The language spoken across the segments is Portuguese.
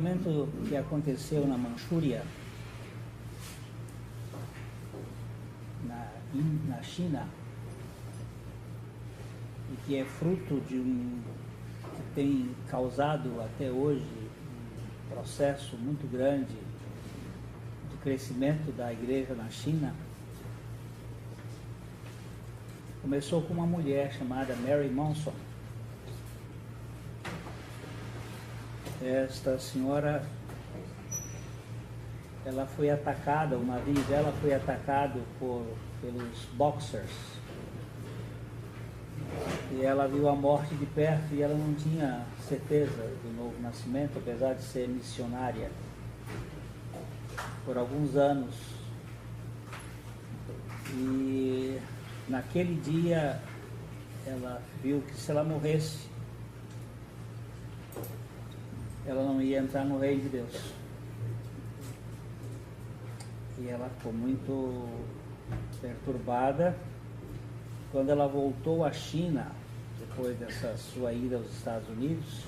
acampamento que aconteceu na Manchúria, na China, e que é fruto de que tem causado até hoje um processo muito grande de crescimento da igreja na China. Começou com uma mulher chamada Mary Monson. Esta senhora, ela foi atacada, o navio dela foi atacado pelos Boxers. E ela viu a morte de perto e ela não tinha certeza do novo nascimento, apesar de ser missionária por alguns anos. E naquele dia ela viu que se ela morresse, ela não ia entrar no reino de Deus. E ela ficou muito perturbada. Quando ela voltou à China, depois dessa sua ida aos Estados Unidos,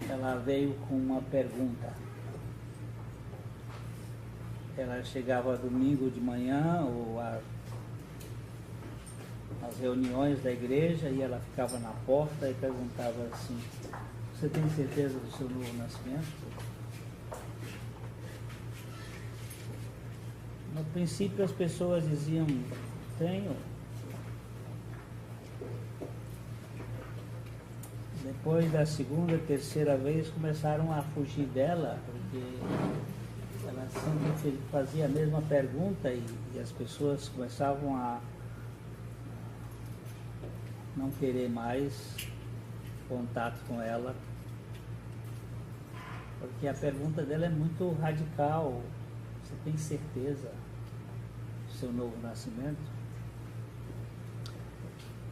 ela veio com uma pergunta. Ela chegava domingo de manhã ou às reuniões da igreja e ela ficava na porta e perguntava assim: você tem certeza do seu novo nascimento? No princípio as pessoas diziam: tenho. Depois da segunda, terceira vez começaram a fugir dela, porque ela sempre fazia a mesma pergunta e as pessoas começavam a não querer mais contato com ela, porque a pergunta dela é muito radical. Você tem certeza do seu novo nascimento?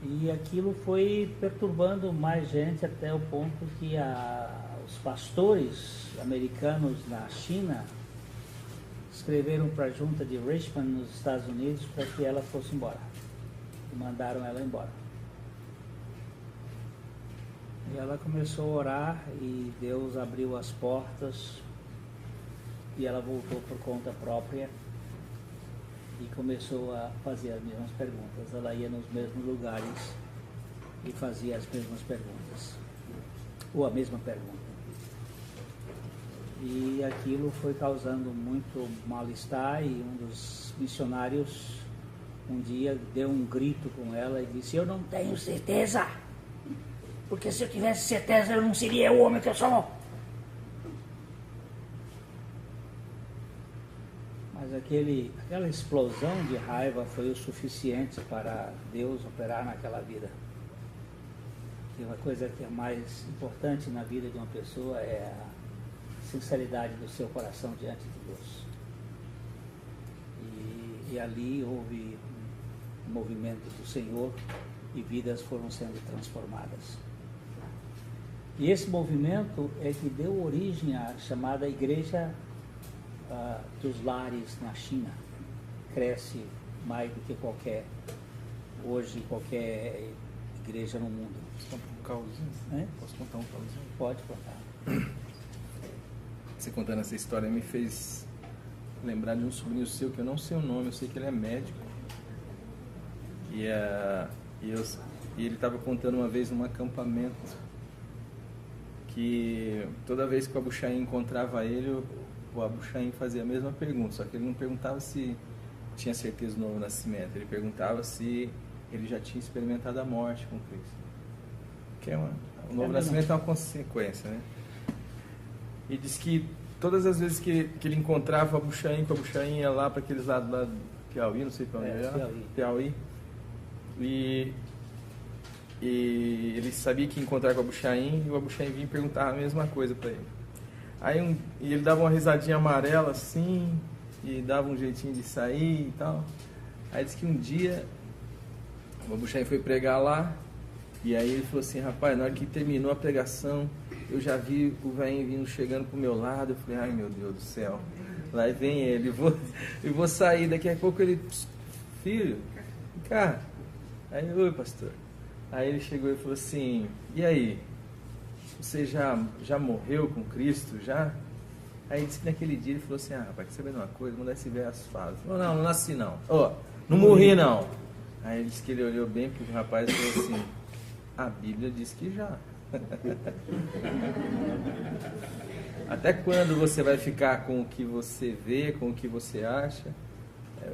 E aquilo foi perturbando mais gente até o ponto que os pastores americanos na China escreveram para a junta de Richmond nos Estados Unidos para que ela fosse embora. E mandaram ela embora. E ela começou a orar e Deus abriu as portas e ela voltou por conta própria e começou a fazer as mesmas perguntas. Ela ia nos mesmos lugares e fazia as mesmas perguntas, ou a mesma pergunta. E aquilo foi causando muito mal-estar e um dos missionários um dia deu um grito com ela e disse: eu não tenho certeza, porque se eu tivesse certeza eu não seria o homem que eu sou. Mas aquela explosão de raiva foi o suficiente para Deus operar naquela vida. E uma coisa que é mais importante na vida de uma pessoa é a sinceridade do seu coração diante de Deus. E ali houve um movimento do Senhor e vidas foram sendo transformadas. E esse movimento é que deu origem à chamada Igreja dos Lares na China. Cresce mais do que qualquer igreja no mundo. Posso contar um caosinho? Posso contar um caosinho? Pode contar. Você contando essa história me fez lembrar de um sobrinho seu que eu não sei o nome, eu sei que ele é médico. E ele estava contando uma vez num acampamento que toda vez que o Abu Shain encontrava ele, o Abu Shain fazia a mesma pergunta, só que ele não perguntava se tinha certeza do novo nascimento, ele perguntava se ele já tinha experimentado a morte com Cristo. Que o novo nascimento é uma consequência, né? E diz que todas as vezes que ele encontrava o Abu Shain, que o Abu Shain ia lá para aqueles lados lá do Piauí, não sei para onde era, Piauí. E ele sabia que ia encontrar com o Abu Shain, e o Abu Shain vinha e perguntava a mesma coisa para ele. Aí e ele dava uma risadinha amarela assim, e dava um jeitinho de sair e tal. Aí disse que um dia o Abu Shain foi pregar lá, e aí ele falou assim: rapaz, na hora que terminou a pregação, eu já vi o velhinho vindo chegando pro meu lado. Eu falei: ai meu Deus do céu, lá vem ele, eu vou sair. Daqui a pouco ele: filho, cara. Aí: oi pastor. Aí ele chegou e falou assim: e aí, você já morreu com Cristo, já? Aí disse que naquele dia ele falou assim, rapaz, quer saber de uma coisa? Vou mandar esse verso fácil. Não nasci não. Não morri não. Aí ele disse que ele olhou bem pro rapaz e falou assim, a Bíblia diz que já. Até quando você vai ficar com o que você vê, com o que você acha,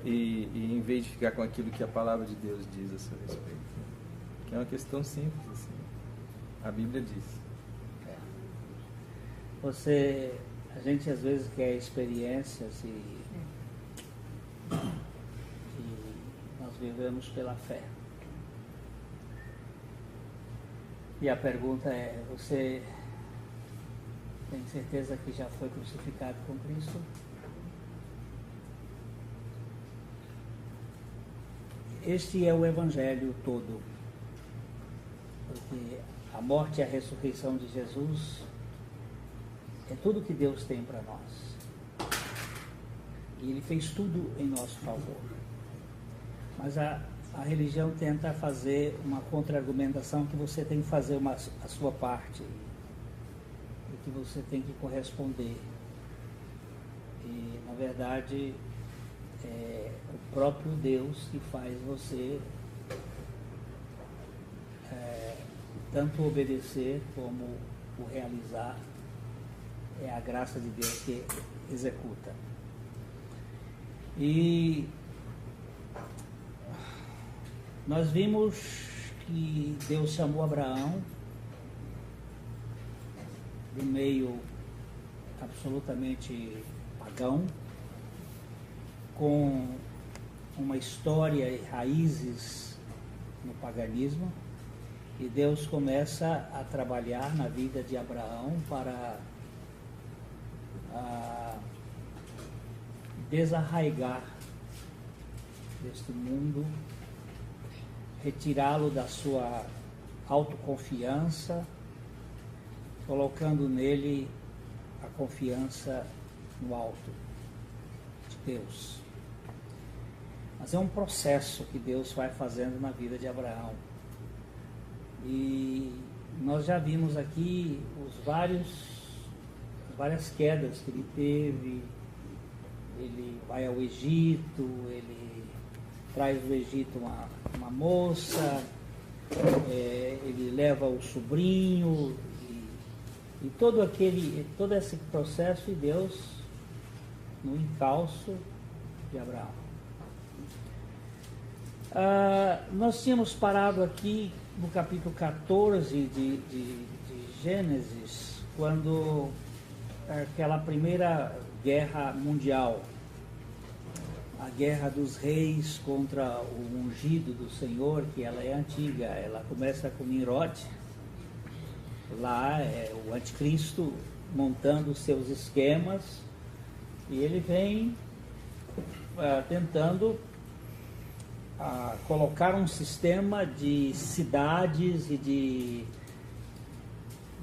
e em vez de ficar com aquilo que a palavra de Deus diz a seu respeito? Que é uma questão simples, assim. A Bíblia diz. A gente às vezes quer experiências e nós vivemos pela fé. E a pergunta é, você tem certeza que já foi crucificado com Cristo? Este é o Evangelho todo. Porque a morte e a ressurreição de Jesus é tudo que Deus tem para nós. E Ele fez tudo em nosso favor. Mas a religião tenta fazer uma contra-argumentação que você tem que fazer a sua parte. E que você tem que corresponder. E, na verdade, é o próprio Deus que faz você tanto obedecer como o realizar. É a graça de Deus que executa. E nós vimos que Deus chamou Abraão do meio absolutamente pagão, com uma história e raízes no paganismo, e Deus começa a trabalhar na vida de Abraão para desarraigar deste mundo, retirá-lo da sua autoconfiança, colocando nele a confiança no alto de Deus. Mas é um processo que Deus vai fazendo na vida de Abraão. E nós já vimos aqui as várias quedas que ele teve. Ele vai ao Egito, ele traz do Egito uma moça, ele leva o sobrinho, e todo esse processo de Deus no encalço de Abraão. Nós tínhamos parado aqui no capítulo 14 de Gênesis, quando aquela primeira guerra mundial, a guerra dos reis contra o ungido do Senhor, que ela é antiga, ela começa com Nimrod. Lá é o anticristo montando seus esquemas, e ele vem tentando colocar um sistema de cidades e de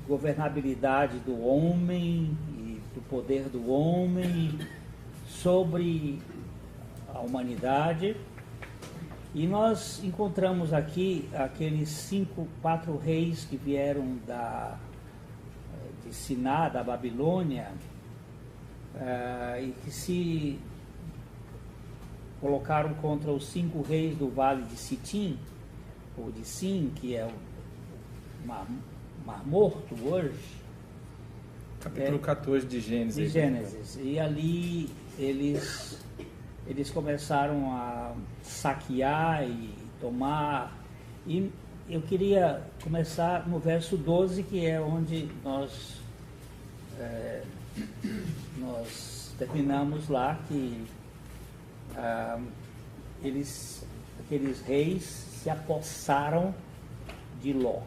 governabilidade do homem e do poder do homem sobre a humanidade. E nós encontramos aqui aqueles 4 reis que vieram de Siná, da Babilônia, e que se colocaram contra os 5 reis do vale de Sitim, ou de Sim, que é o Mar Morto hoje. Capítulo 14 de Gênesis. E ali eles começaram a saquear e tomar. E eu queria começar no verso 12, que é onde nós terminamos lá, que aqueles reis se apossaram de Ló.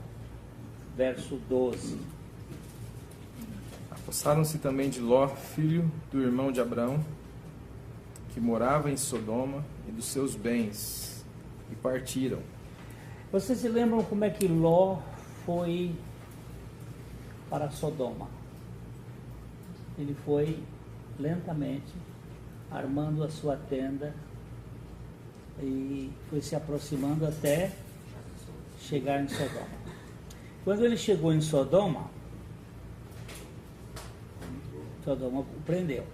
Verso 12. Apossaram-se também de Ló, filho do irmão de Abraão, que morava em Sodoma, e dos seus bens, e partiram. Vocês se lembram como é que Ló foi para Sodoma? Ele foi lentamente armando a sua tenda e foi se aproximando até chegar em Sodoma. Quando ele chegou em Sodoma, Sodoma o prendeu.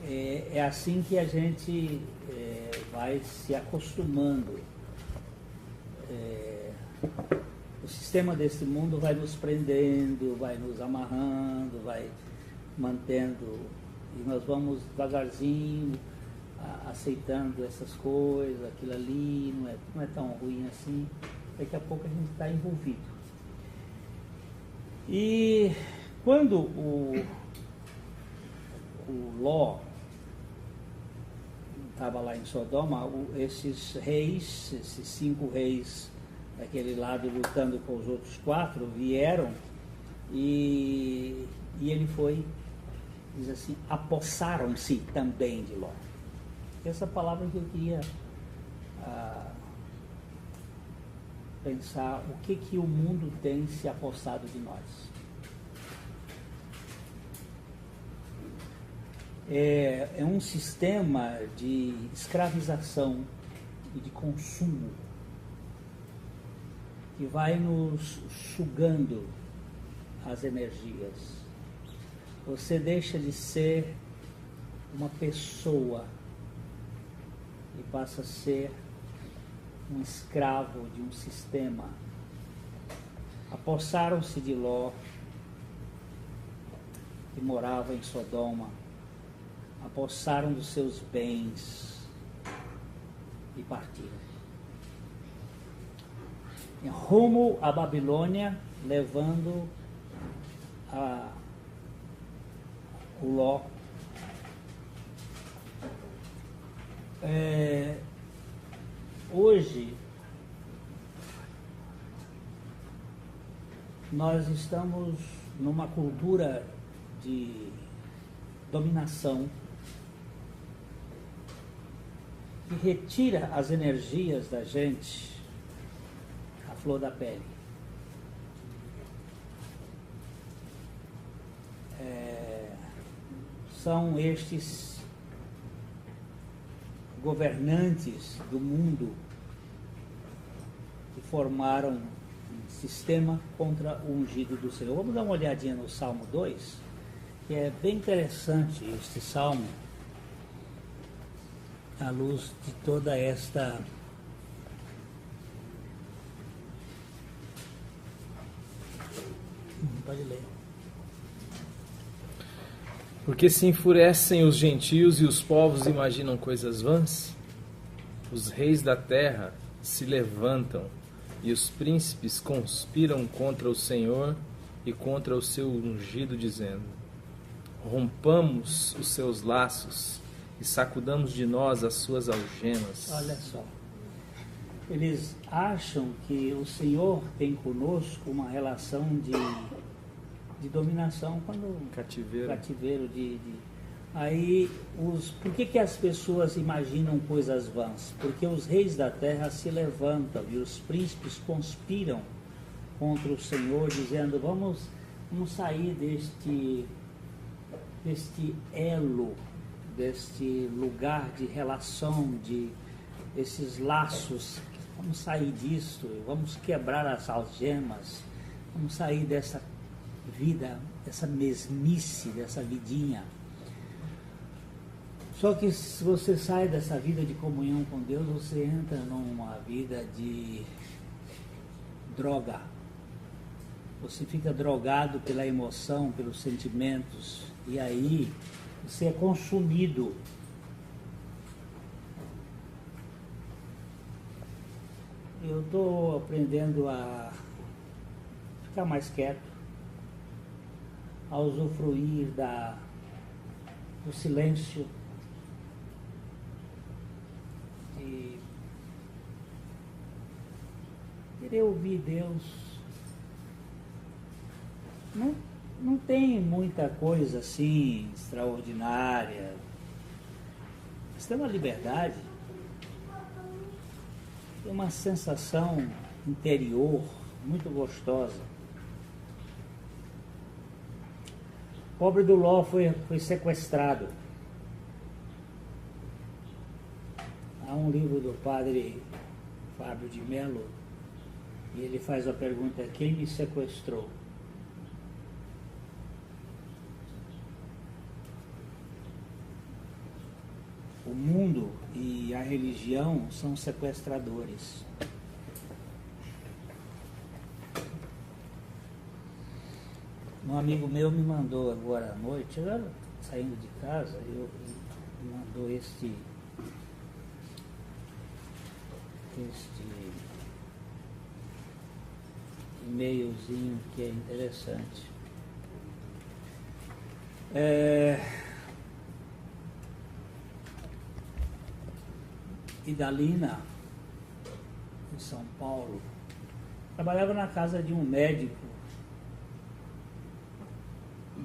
É assim que a gente vai se acostumando. O sistema desse mundo vai nos prendendo, vai nos amarrando, vai mantendo, e nós vamos devagarzinho aceitando essas coisas, aquilo ali não é tão ruim assim. Daqui a pouco a gente está envolvido. E quando o Ló estava lá em Sodoma, esses 5 reis daquele lado lutando com os outros 4 vieram e ele foi, diz assim, apossaram-se também de Ló. Essa palavra que eu queria pensar, o que o mundo tem se apossado de nós. É um sistema de escravização e de consumo que vai nos sugando as energias. Você deixa de ser uma pessoa e passa a ser um escravo de um sistema. Apossaram-se de Ló, que morava em Sodoma, apossaram dos seus bens e partiram. Em rumo à Babilônia, levando o Ló. Hoje, nós estamos numa cultura de dominação que retira as energias da gente à flor da pele. São estes governantes do mundo que formaram um sistema contra o ungido do Senhor. Vamos dar uma olhadinha no Salmo 2, que é bem interessante este salmo, à luz de toda esta pode ler. Porque se enfurecem os gentios e os povos imaginam coisas vãs? Os reis da terra se levantam e os príncipes conspiram contra o Senhor e contra o seu ungido, dizendo: rompamos os seus laços e sacudamos de nós as suas algemas. Olha só, eles acham que o Senhor tem conosco uma relação de dominação, quando cativeiro aí por que as pessoas imaginam coisas vãs? Porque os reis da terra se levantam e os príncipes conspiram contra o Senhor, dizendo: vamos sair deste elo, deste lugar de relação, desses laços, vamos sair disto, vamos quebrar as algemas, vamos sair dessa vida, dessa mesmice, dessa vidinha. Só que se você sai dessa vida de comunhão com Deus, você entra numa vida de droga. Você fica drogado pela emoção, pelos sentimentos, e aí você é consumido. Eu estou aprendendo a ficar mais quieto, a usufruir do silêncio, de querer ouvir Deus. Não tem muita coisa assim extraordinária, mas tem uma liberdade, tem uma sensação interior muito gostosa. O pobre do Ló foi sequestrado. Há um livro do padre Fábio de Mello, e ele faz a pergunta: quem me sequestrou? o mundo e a religião são sequestradores. Um amigo meu me mandou agora à noite, eu saindo de casa, me mandou este e-mailzinho que é interessante. Idalina, em São Paulo, trabalhava na casa de um médico.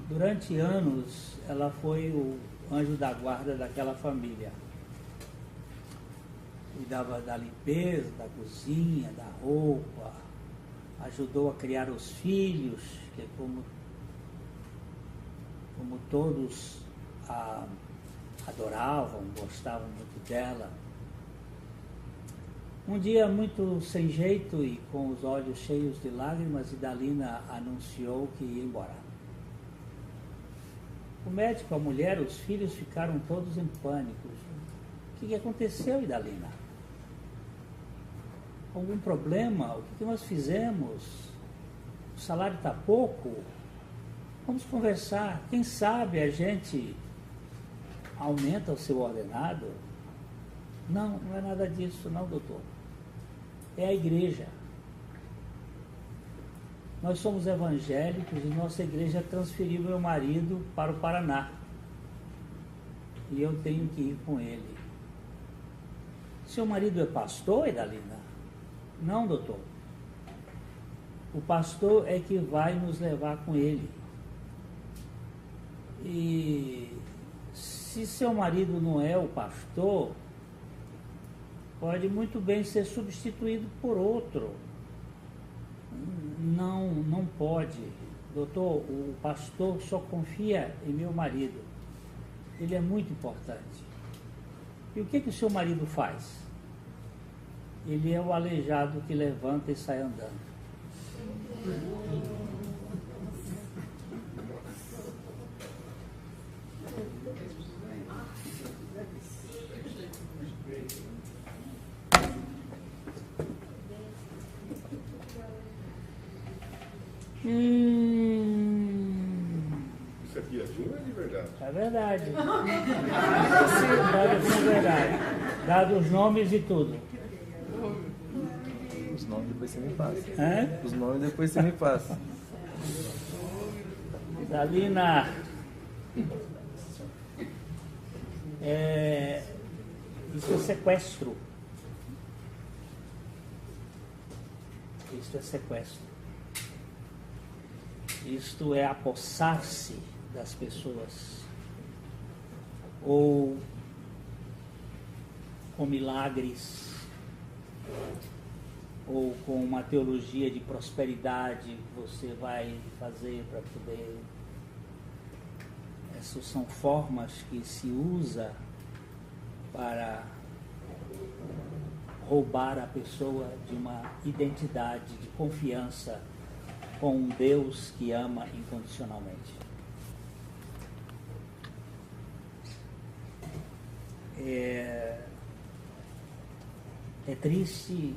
Durante anos, ela foi o anjo da guarda daquela família. Cuidava da limpeza, da cozinha, da roupa, ajudou a criar os filhos, que como todos a adoravam, gostavam muito dela. Um dia, muito sem jeito e com os olhos cheios de lágrimas, Idalina anunciou que ia embora. O médico, a mulher, os filhos ficaram todos em pânico. O que aconteceu, Idalina? Algum problema? O que nós fizemos? O salário está pouco? Vamos conversar. Quem sabe a gente aumenta o seu ordenado? Não, não é nada disso, não, doutor. É a igreja. Nós somos evangélicos e nossa igreja transferiu meu marido para o Paraná. E eu tenho que ir com ele. Seu marido é pastor, Idalina? Não, doutor. O pastor é que vai nos levar com ele. E se seu marido não é o pastor, pode muito bem ser substituído por outro. Não pode. Doutor, o pastor só confia em meu marido. Ele é muito importante. E o que o seu marido faz? Ele é o aleijado que levanta e sai andando. Isso aqui é juro ou é de verdade? É verdade. É verdade. Dado os nomes e tudo. Os nomes depois você me passa. Hã? Os nomes depois você me passa. Idalina, isso é sequestro. Isto é sequestro. Isto é apossar-se das pessoas. Ou com milagres, ou com uma teologia de prosperidade você vai fazer para poder... Essas são formas que se usa para roubar a pessoa de uma identidade de confiança com um Deus que ama incondicionalmente. É triste,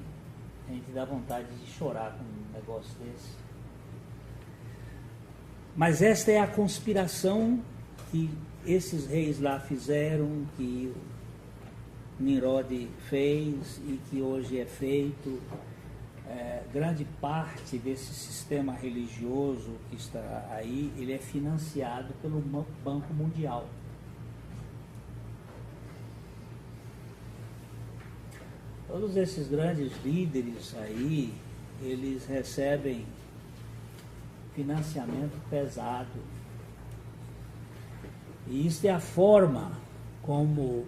a gente dá vontade de chorar com um negócio desse. Mas esta é a conspiração que esses reis lá fizeram, que Nimrod fez e que hoje é feito. Grande parte desse sistema religioso que está aí, ele é financiado pelo Banco Mundial. Todos esses grandes líderes aí, eles recebem financiamento pesado. E isso é a forma como,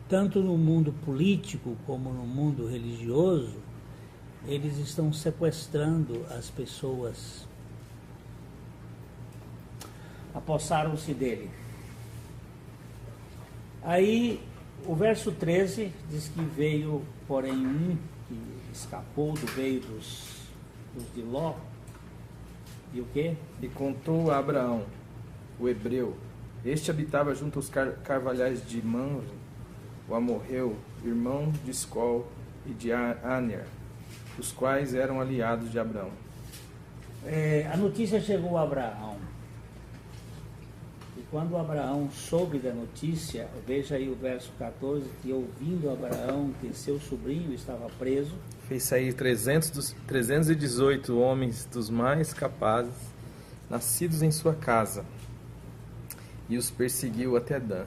tanto no mundo político como no mundo religioso, eles estão sequestrando as pessoas. Apossaram-se dele. Aí, o verso 13 diz que veio, porém, um que escapou do veio dos de Ló. E o quê? E contou a Abraão, o hebreu, Este habitava junto aos carvalhais de Mamre, o amorreu, irmão de Escol e de Aner, os quais eram aliados de Abraão. A notícia chegou a Abraão. E quando Abraão soube da notícia, veja aí o verso 14, que ouvindo Abraão que seu sobrinho estava preso, fez sair 318 homens dos mais capazes, nascidos em sua casa, e os perseguiu até Dan.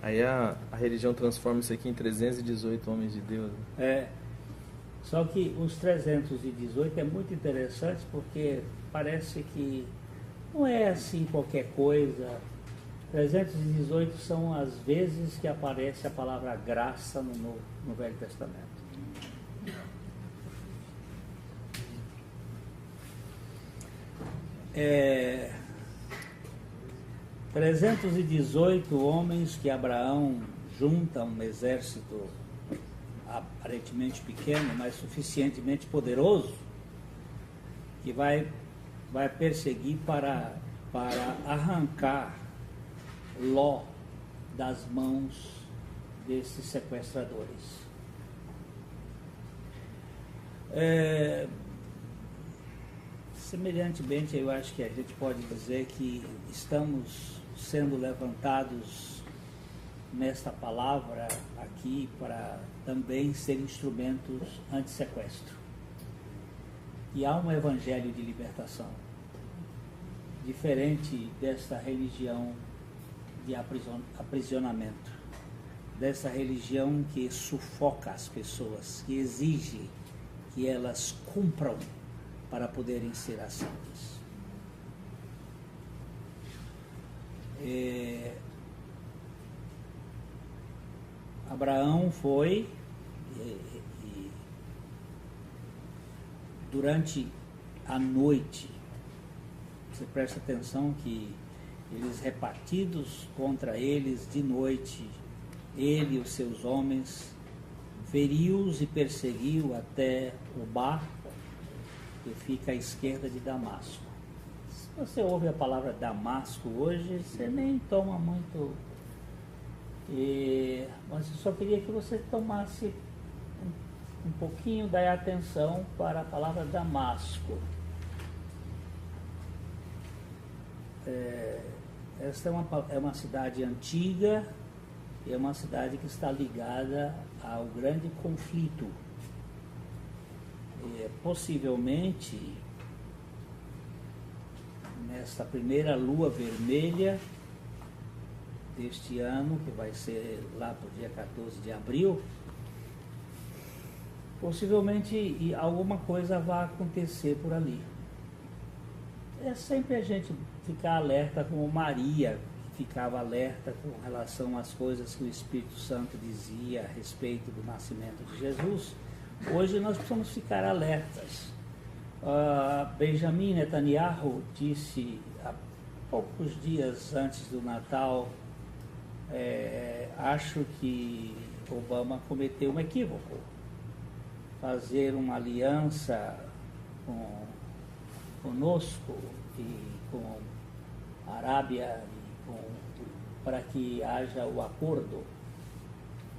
Aí a religião transforma isso aqui em 318 homens de Deus. Só que os 318 é muito interessante porque parece que não é assim qualquer coisa. 318 são as vezes que aparece a palavra graça no Velho Testamento. 318 homens que Abraão junta um exército aparentemente pequeno, mas suficientemente poderoso, que vai perseguir para arrancar Ló das mãos desses sequestradores. Semelhantemente, eu acho que a gente pode dizer que estamos sendo levantados nesta palavra aqui para também ser instrumentos anti-sequestro. E há um evangelho de libertação, diferente desta religião de aprisionamento, dessa religião que sufoca as pessoas, que exige que elas cumpram para poderem ser aceitas. Abraão foi, durante a noite, você presta atenção que eles repartidos contra eles de noite, ele e os seus homens, feriu-os e perseguiu até o barco que fica à esquerda de Damasco. Se você ouve a palavra Damasco hoje, você nem toma muito. Mas eu só queria que você tomasse um pouquinho da atenção para a palavra Damasco. Esta é uma cidade antiga, é uma cidade que está ligada ao grande conflito. Possivelmente, nesta primeira lua vermelha deste ano, que vai ser lá para o dia 14 de abril, possivelmente alguma coisa vai acontecer por ali. É sempre a gente ficar alerta, como Maria ficava alerta com relação às coisas que o Espírito Santo dizia a respeito do nascimento de Jesus. Hoje nós precisamos ficar alertas. Benjamin Netanyahu disse há poucos dias antes do Natal, acho que Obama cometeu um equívoco. Fazer uma aliança conosco e com a Arábia para que haja o acordo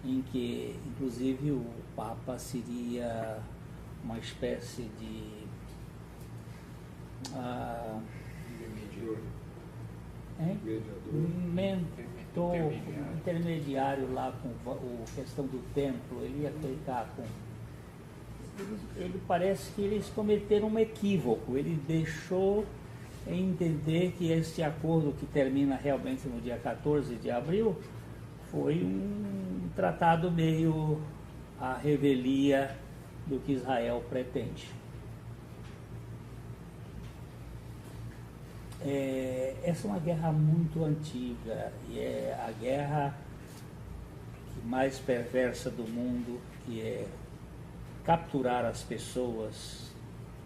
em que, inclusive, o Papa seria uma espécie de mentor, intermediário lá com a questão do templo. Ele ia ficar com... Ele parece que eles cometeram um equívoco. Ele deixou entender que este acordo, que termina realmente no dia 14 de abril, foi um tratado meio à revelia do que Israel pretende. Essa é uma guerra muito antiga e é a guerra mais perversa do mundo, que é capturar as pessoas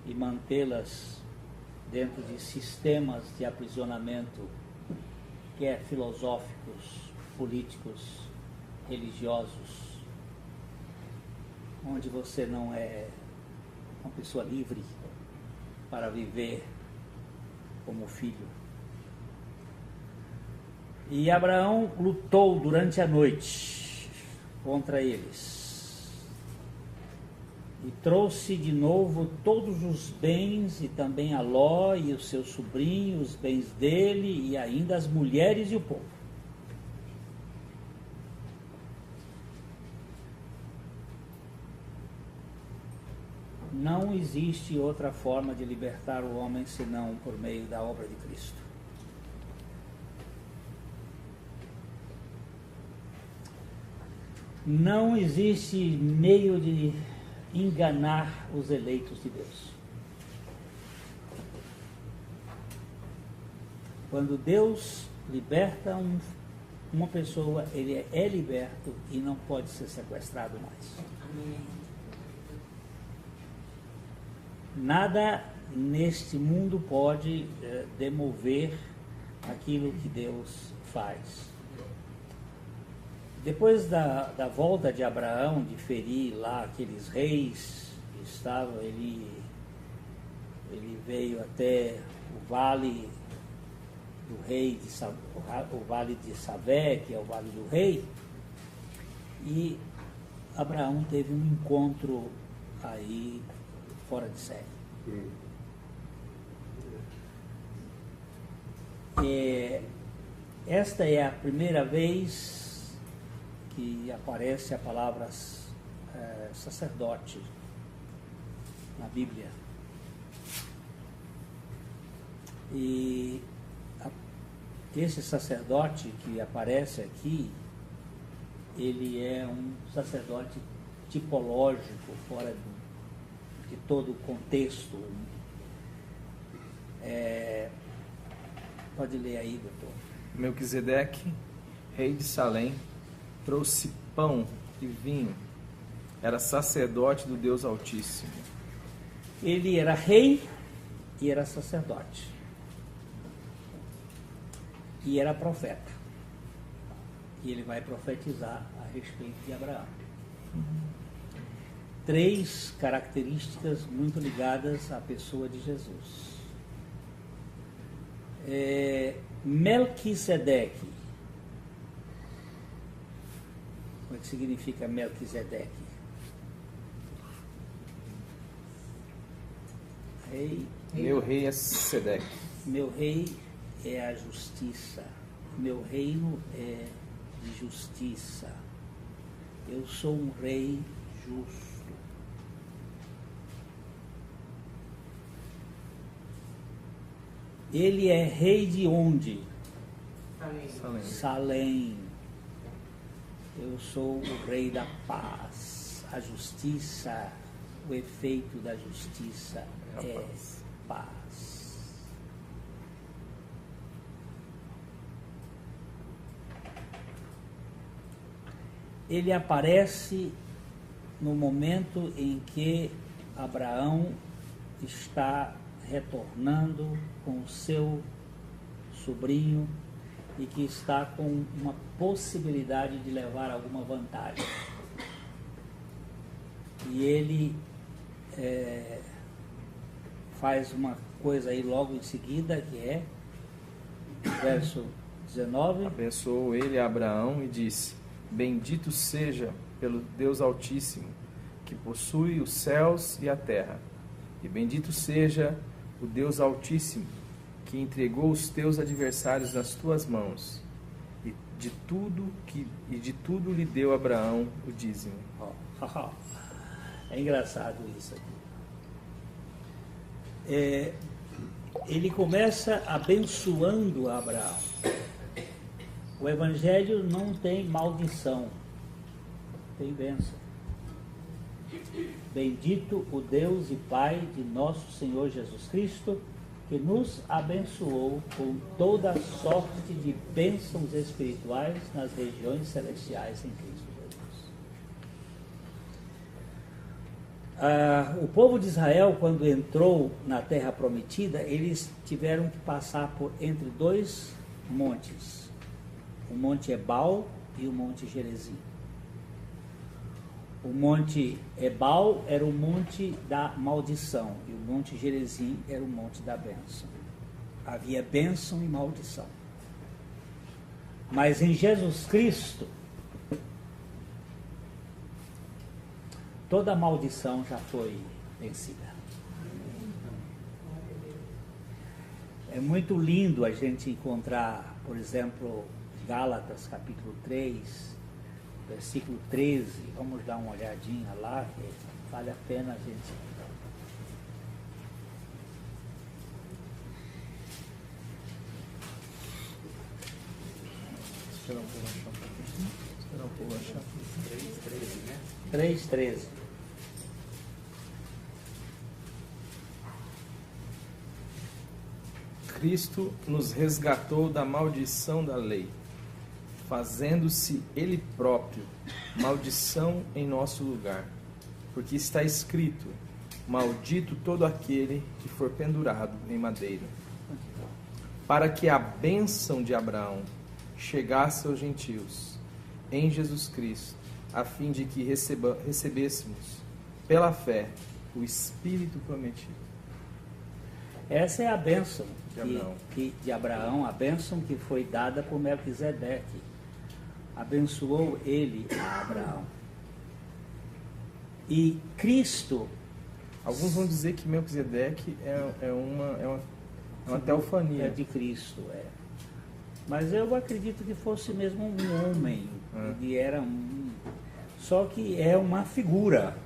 e mantê-las dentro de sistemas de aprisionamento, quer filosóficos, políticos, religiosos, onde você não é uma pessoa livre para viver como filho. E Abraão lutou durante a noite contra eles. E trouxe de novo todos os bens, e também a Ló e o seu sobrinho, os bens dele, e ainda as mulheres e o povo. Não existe outra forma de libertar o homem senão por meio da obra de Cristo. Não existe meio de enganar os eleitos de Deus. Quando Deus liberta uma pessoa, ele é liberto e não pode ser sequestrado mais. Amém. Nada neste mundo pode demover aquilo que Deus faz. Depois da volta de Abraão, de ferir lá aqueles reis que estavam, ele veio até o vale do rei, o vale de Savé, que é o vale do rei, e Abraão teve um encontro aí fora de série. Esta é a primeira vez que aparece a palavra sacerdote na Bíblia. E esse sacerdote que aparece aqui, ele é um sacerdote tipológico, fora de todo o contexto. Pode ler aí, doutor. Melquisedeque, rei de Salém, trouxe pão e vinho. Era sacerdote do Deus Altíssimo. Ele era rei e era sacerdote. E era profeta. E ele vai profetizar a respeito de Abraão. 3 características muito ligadas à pessoa de Jesus. Melquisedeque. Como é que significa Melquisedeque? Rei. Meu rei é Sedeque. Meu rei é a justiça. Meu reino é de justiça. Eu sou um rei justo. Ele é rei de onde? Salém. Salém. Eu sou o rei da paz. A justiça, o efeito da justiça é paz. Ele aparece no momento em que Abraão está retornando com o seu sobrinho e que está com uma possibilidade de levar alguma vantagem. E ele faz uma coisa aí logo em seguida, que é verso 19. Abençoou ele a Abraão e disse: Bendito seja pelo Deus Altíssimo, que possui os céus e a terra. E bendito seja o Deus Altíssimo, que entregou os teus adversários nas tuas mãos, e de tudo lhe deu Abraão o dízimo. É engraçado isso aqui. Ele começa abençoando Abraão. O Evangelho não tem maldição, tem bênção. Bendito o Deus e Pai de nosso Senhor Jesus Cristo, que nos abençoou com toda sorte de bênçãos espirituais nas regiões celestiais em Cristo Jesus. O povo de Israel, quando entrou na terra prometida, eles tiveram que passar entre 2 montes. O Monte Ebal e o Monte Gerizim. O Monte Ebal era o monte da maldição e o Monte Gerizim era o monte da bênção. Havia bênção e maldição. Mas em Jesus Cristo, toda maldição já foi vencida. É muito lindo a gente encontrar, por exemplo, Gálatas capítulo 3, versículo 13. Vamos dar uma olhadinha lá, que vale a pena a gente... Esperar um pouco achar. Esperar um pouco achar. 3:13, né? 3:13. Cristo nos resgatou da maldição da lei, fazendo-se Ele próprio maldição em nosso lugar. Porque está escrito: maldito todo aquele que for pendurado em madeira, para que a bênção de Abraão chegasse aos gentios em Jesus Cristo, a fim de que recebêssemos pela fé o Espírito prometido. Essa é a bênção de Abraão, a bênção que foi dada por Melquisedeque. Abençoou ele a Abraão. E Cristo... Alguns vão dizer que Melquisedeque é uma teofania. É de Cristo, é. Mas eu acredito que fosse mesmo um homem. Ele era um... Só que é uma figura.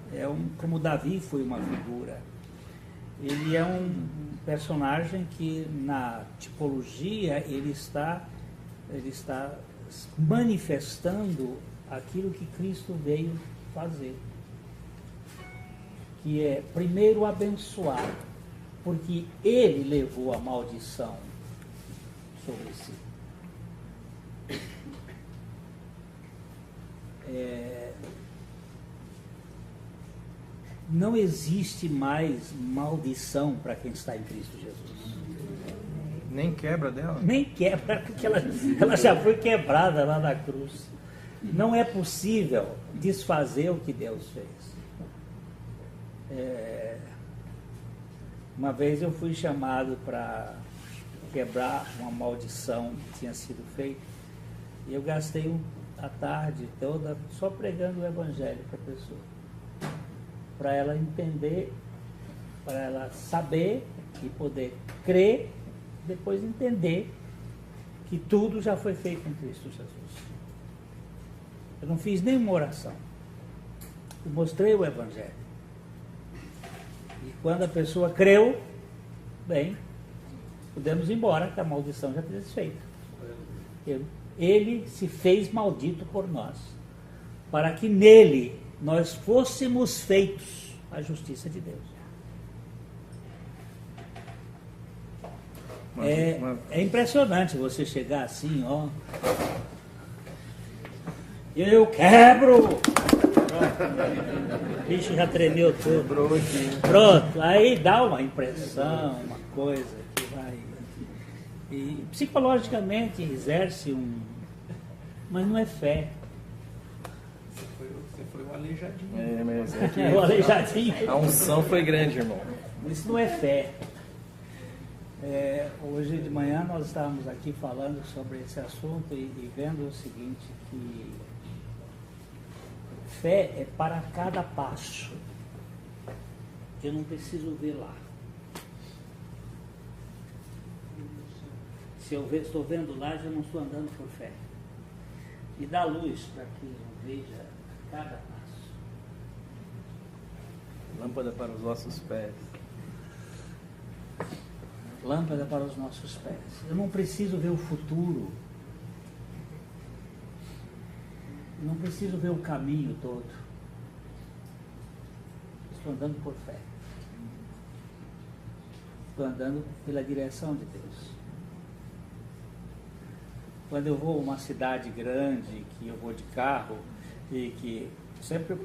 Como Davi foi uma figura. Ele é um personagem que na tipologia ele está manifestando aquilo que Cristo veio fazer. Que é primeiro abençoar, porque ele levou a maldição sobre si. Não existe mais maldição para quem está em Cristo Jesus. Nem quebra dela? Nem quebra, porque ela já foi quebrada lá na cruz. Não é possível desfazer o que Deus fez. Uma vez eu fui chamado para quebrar uma maldição que tinha sido feita, e eu gastei a tarde toda só pregando o Evangelho para a pessoa, para ela entender, para ela saber e poder crer, depois entender que tudo já foi feito em Cristo Jesus. Eu não fiz nenhuma oração, eu mostrei o Evangelho. E quando a pessoa creu, bem, podemos ir embora, que a maldição já foi feita. Ele se fez maldito por nós, para que nele nós fôssemos feitos a justiça de Deus. É impressionante você chegar assim, ó. Eu quebro! O bicho já tremeu todo. Pronto, aí dá uma impressão, uma coisa que vai. E psicologicamente exerce um. Mas não é fé. Você foi o aleijadinho. Mas O aleijadinho. a unção foi grande, irmão. Isso não é fé. Hoje de manhã nós estávamos aqui falando sobre esse assunto e vendo o seguinte, que fé é para cada passo. Eu não preciso ver lá. Se eu estou vendo lá, já não estou andando por fé. Me dá luz para que eu veja cada passo. Lâmpada para os nossos pés. Lâmpada para os nossos pés. Eu não preciso ver o futuro. Eu não preciso ver o caminho todo. Estou andando por fé. Estou andando pela direção de Deus. Quando eu vou a uma cidade grande, que eu vou de carro, e que sempre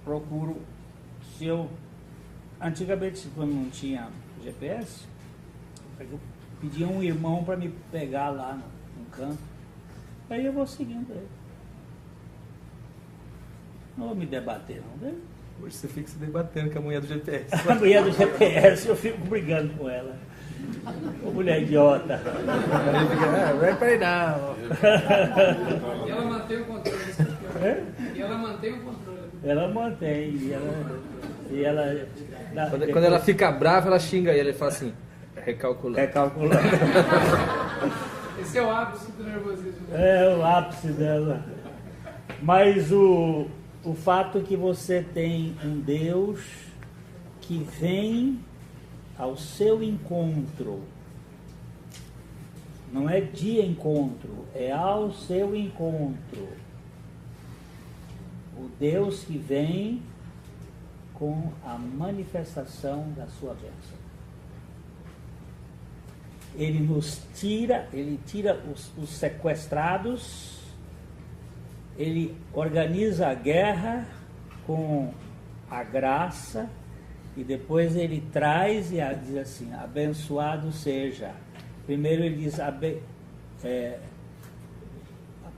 procuro, antigamente, quando não tinha GPS, eu pedia um irmão para me pegar lá no canto, aí eu vou seguindo ele. Não vou me debater, não, né? Hoje você fica se debatendo com a mulher do GPS. A mulher do GPS, eu fico brigando com ela. Ô mulher idiota. Aí fica, vai pra aí não. E ela mantém o controle. É? E ela mantém o controle. Ela mantém. E ela Quando ela fica brava, ela xinga ele e fala assim, recalculando. recalculando. Esse é o ápice do nervosismo. É o ápice dela. Mas o fato é que você tem um Deus que vem ao seu encontro. Não é de encontro, é ao seu encontro. O Deus que vem com a manifestação da sua bênção. Ele tira os sequestrados, ele organiza a guerra com a graça e depois ele traz e diz assim, abençoado seja. Primeiro ele diz,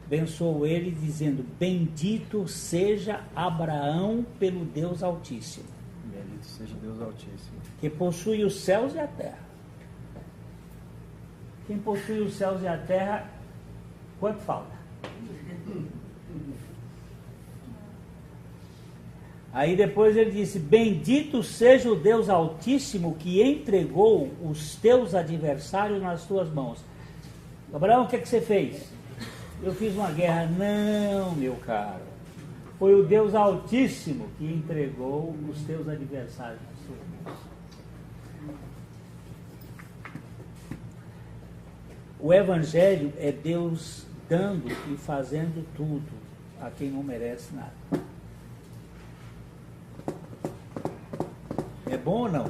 abençoou ele dizendo, bendito seja Abraão pelo Deus Altíssimo. Bendito seja Deus Altíssimo. Que possui os céus e a terra. Quem possui os céus e a terra, quanto falta? Aí depois ele disse, bendito seja o Deus Altíssimo que entregou os teus adversários nas tuas mãos. Abraão, o que você fez? Eu fiz uma guerra. Não, meu caro. Foi o Deus Altíssimo que entregou os teus adversários nas tuas mãos. O Evangelho é Deus dando e fazendo tudo a quem não merece nada. É bom ou não?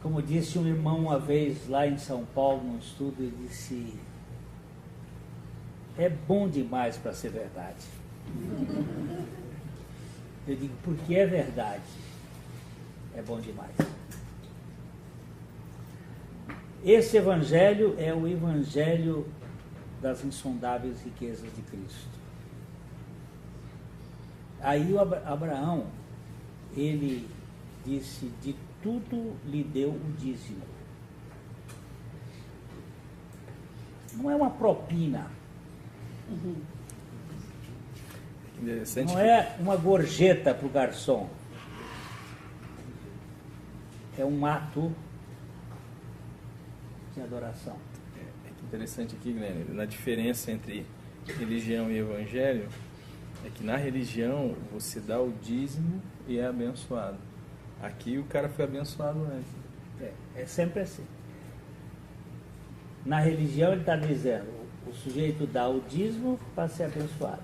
Como disse um irmão uma vez lá em São Paulo, num estudo, ele disse, é bom demais para ser verdade. Eu digo, porque é verdade, é bom demais. Esse evangelho é o evangelho das insondáveis riquezas de Cristo. Aí o Abraão, ele disse, de tudo lhe deu o dízimo. Não é uma propina. Interessante. Não é uma gorjeta para o garçom. É um ato de adoração. Interessante aqui, Glenn, na diferença entre religião e evangelho, é que na religião você dá o dízimo e é abençoado. Aqui o cara foi abençoado antes. É sempre assim. Na religião ele está dizendo, o sujeito dá o dízimo para ser abençoado.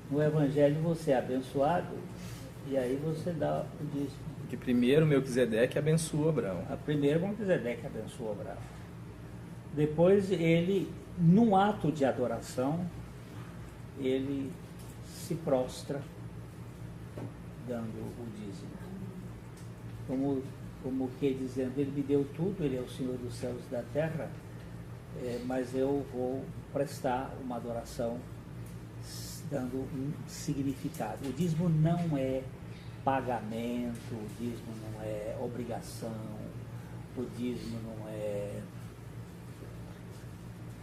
No evangelho você é abençoado e aí você dá o dízimo. Porque primeiro Melquisedeque abençoou Abraão. Primeiro Melquisedeque abençoou Abraão. Depois ele, num ato de adoração, ele se prostra dando o dízimo. Como que dizendo, ele me deu tudo, ele é o Senhor dos céus e da terra, mas eu vou prestar uma adoração dando um significado. O dízimo não é pagamento, o dízimo não é obrigação, o dízimo não é...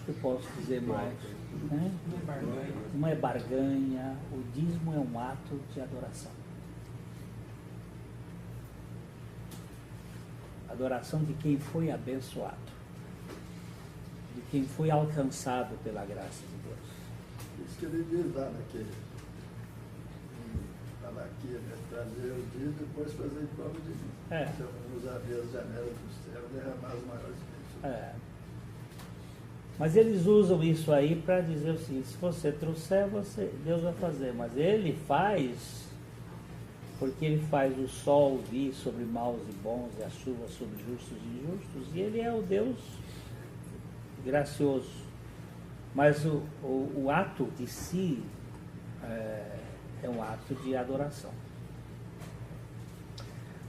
Eu posso dizer mais, né? Não é barganha, o dízimo é um ato de adoração. Adoração de quem foi abençoado, de quem foi alcançado pela graça de Deus. Isso que ele diz lá naquele, Malaquias, né? Trazer o dia e depois fazer prova de mim. Se eu nos abrir as janelas do céu, derramar as maiores bênçãos. Mas eles usam isso aí para dizer o seguinte, se você trouxer, Deus vai fazer. Mas ele faz, porque ele faz o sol vir sobre maus e bons, e a chuva sobre justos e injustos, e ele é o Deus gracioso. Mas o ato de si é um ato de adoração.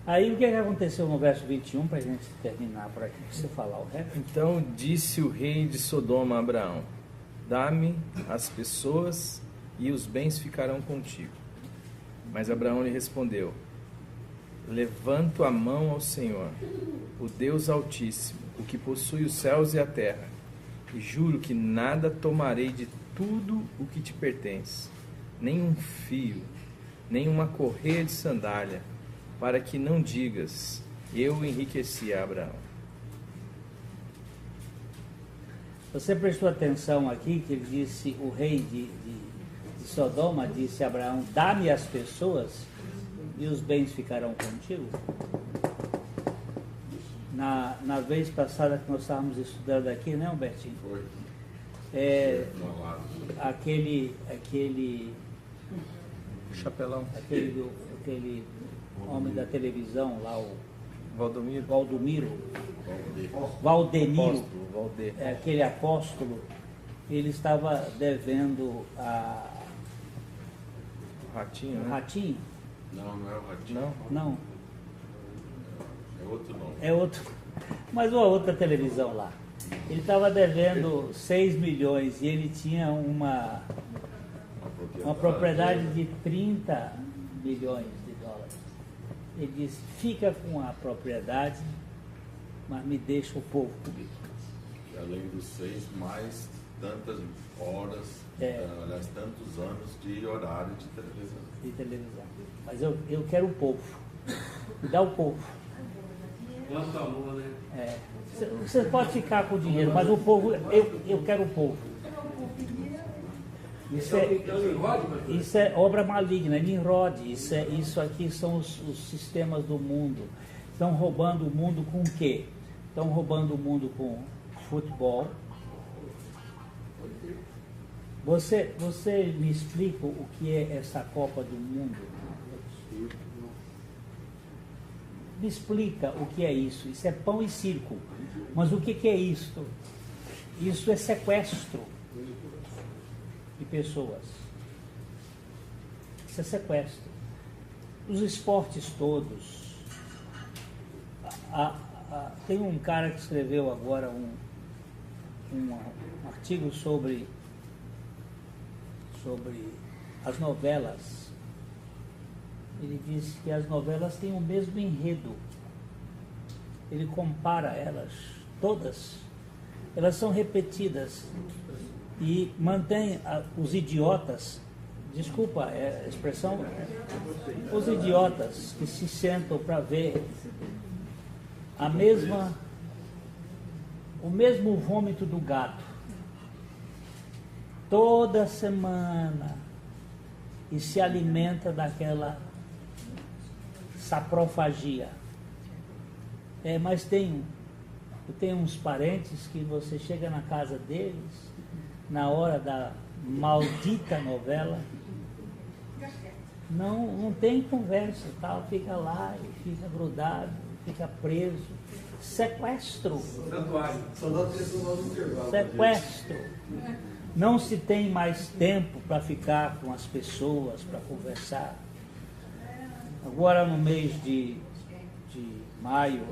Aí o que aconteceu no verso 21, para a gente terminar por aqui, você falar o resto? Então disse o rei de Sodoma a Abraão, dá-me as pessoas e os bens ficarão contigo. Mas Abraão lhe respondeu, levanto a mão ao Senhor, o Deus Altíssimo, o que possui os céus e a terra, e juro que nada tomarei de tudo o que te pertence, nem um fio, nem uma correia de sandália, para que não digas, eu enriqueci a Abraão. Você prestou atenção aqui que ele disse, o rei de Sodoma disse a Abraão, dá-me as pessoas e os bens ficarão contigo? Na vez passada que nós estávamos estudando aqui, né, Humbertinho? Foi. Aquele Chapelão. aquele homem da televisão lá, o Valdomiro. Valdemiro, Valdir. aquele apóstolo, ele estava devendo O Ratinho, o né? Ratinho? Não é o Ratinho. Não? Não, É outro nome. é outro, mas uma outra televisão lá. Ele estava devendo 6 milhões e ele tinha uma propriedade de 30 milhões de dólares. Ele disse, fica com a propriedade, mas me deixa o povo comigo. E além dos 6, mais tantas horas, aliás, tantos anos de horário de televisão. De televisão. Mas eu quero o povo. Me dá o povo. Quanto amor, né? Você pode ficar com o dinheiro, mas o povo, eu quero o povo. Isso é obra maligna, é Nimrod. Isso aqui são os sistemas do mundo. Estão roubando o mundo com o quê? Estão roubando o mundo com futebol. Você me explica o que é essa Copa do Mundo? Me explica o que é isso. Isso é pão e circo. Mas o que é isso? Isso é sequestro de pessoas. Isso é sequestro. Os esportes todos. Tem um cara que escreveu agora um artigo sobre as novelas. Ele disse que as novelas têm o mesmo enredo. Ele compara elas, todas. Elas são repetidas e mantém os idiotas, desculpa a expressão, os idiotas que se sentam para ver o mesmo vômito do gato toda semana e se alimenta daquela saprofagia. Mas eu tenho uns parentes que você chega na casa deles, na hora da maldita novela, não tem conversa, tal, fica lá e fica grudado, fica preso. Sequestro. Sequestro. Não se tem mais tempo para ficar com as pessoas, para conversar. Agora no mês de maio,